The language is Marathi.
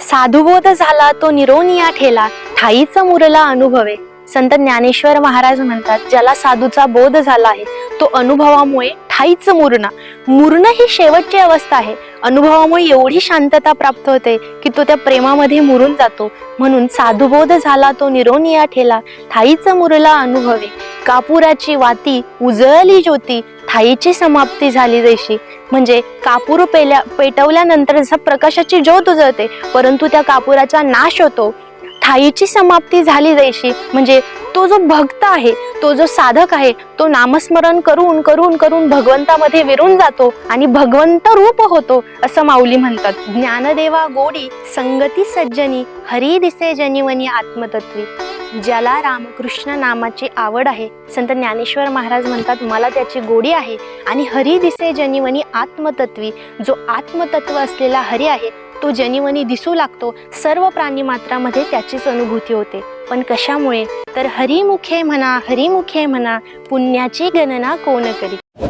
साधुबोध झाला तो निरोनिया ठेला, ठाईच मुरला अनुभवे. संत ज्ञानेश्वर महाराज म्हणतात, ज्याला साधूचा बोध झाला आहे तो अनुभवामुळे ठाईच मुरण ही शेवटची अवस्था आहे. अनुभवामुळे एवढी शांतता प्राप्त होते की तो त्या प्रेमामध्ये मुरून जातो. म्हणून साधुबोध झाला तो निरोनिया ठेला, ठाईच मुरला अनुभवे. कापुराची वाती उजळली ज्योती, ठाईची समाप्ती झाली जैशी. म्हणजे कापूर पेटवल्यानंतर जसा प्रकाशाची ज्योत उजळते, परंतु त्या कापुराचा नाश होतो. ठाईची समाप्ती झाली जैशी म्हणजे तो जो भक्त आहे, तो जो साधक आहे, तो नामस्मरण करून करून करून भगवंतामध्ये विरून जातो आणि भगवंत रूप होतो, असं माऊली म्हणतात. ज्ञानदेवा गोडी संगती सज्जनी, हरी दिसे जनिवनी आत्मतत्वी. ज्याला रामकृष्ण नामाची आवड आहे, संत ज्ञानेश्वर महाराज म्हणतात, मला त्याची गोडी आहे. आणि हरी दिसे जनिवनी आत्मतत्वी, जो आत्मतत्व असलेला हरी आहे तो जनिवनी दिसू लागतो. सर्व प्राणी मात्रामध्ये त्याचीच अनुभूती होते. पण कशामुळे? तर हरिमुखे म्हणा, हरिमुखे म्हणा, पुण्याची गणना कोण करी.